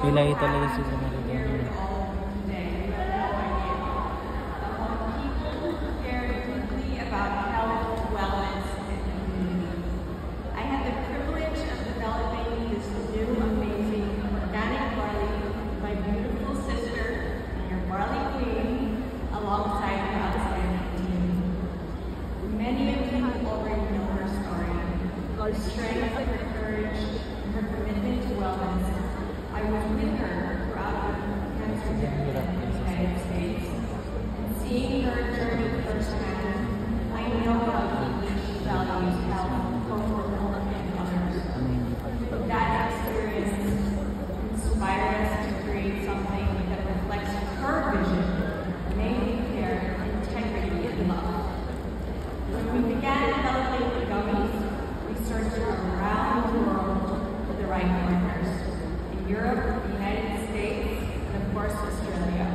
Pilay talaga sila magagano. Her strength, her courage, and her commitment to wellness. I was with her throughout her cancer journey in the United States. And seeing her journey firsthand, I know how deeply she values health, comfort, and others. That experience inspired us to create something that reflects her vision, namely care, integrity, and love. When we began developing the gummies, we searched around the world for the right partners in Europe, the United States, and of course Australia.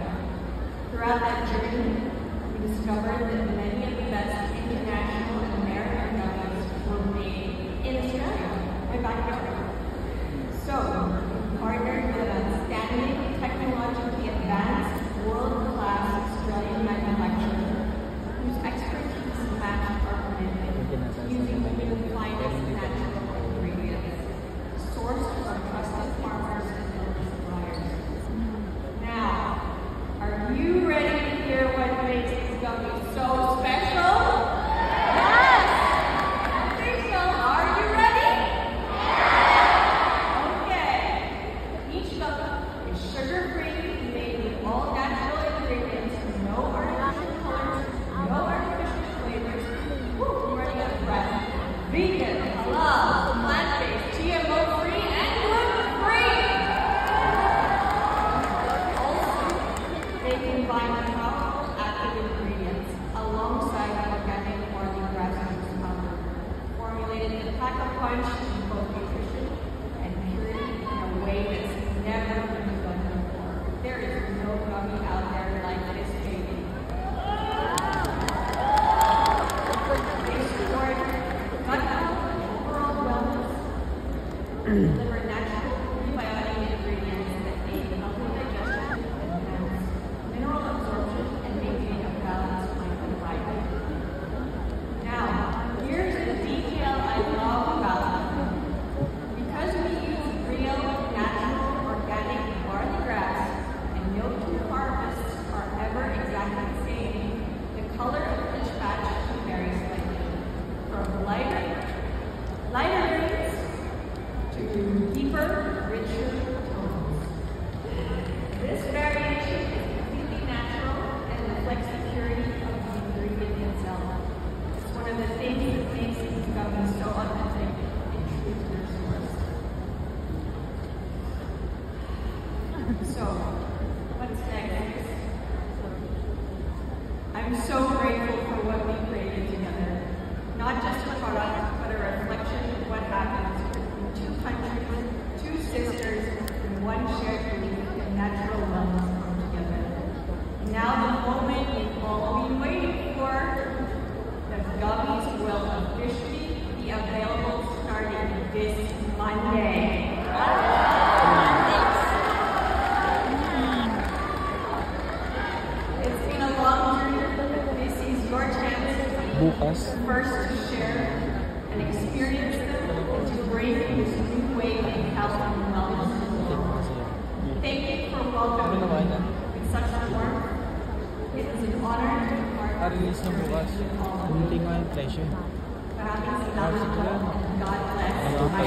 Throughout that journey, we discovered that many of the best international and American gummies were made in Australia, my backyard. So, we partnered with an outstanding, technologically advanced, world-class Australian manufacturer whose expertise matched our commitment using the finest natural ingredients, sourced from trusted farmers and local suppliers. Now, are you ready to hear what makes these gummies so special? Yes! I think so. Are you ready? Okay. Each gummy is sugar-free, made with all natural ingredients, no artificial colors, no artificial flavors. Woo, I'm running out of breath. Vegan, halal, plant-based, GMO-free, and gluten-free. Also, they combine powerful active ingredients alongside organic barley grass juice powder, formulated to pack a punch in both nutrition and purity in a way that's never been done before. There is no gummy out there like this baby. Deliver natural prebiotic ingredients that aid healthy digestion, enhance mineral absorption, and maintain a balanced microbiome. Now, here's the detail I love about them. Because we use real, natural, organic barley grass, and no two harvests are ever exactly the same, the color of each batch varies slightly, from lighter greens to deeper, richer tones. This variation is completely natural and reflects the purity of the ingredient itself. It's one of the things that makes these gummies so authentic and true to their source. So, what's next? I'm so grateful for what we created together. Not just a product, but a reflection of what happens when two countries, two sisters, and one shared belief in natural wellness come together. And now the moment we've all been waiting for, the gummies will officially be available starting this Monday. It's been a long journey, but this is your chance to be the first to share and experience them and to bring this new wave of health and wellness to the world. Thank you for welcoming me with such warmth. It is an honor to be part of this journey with all of you. Maraming salamat po and God bless.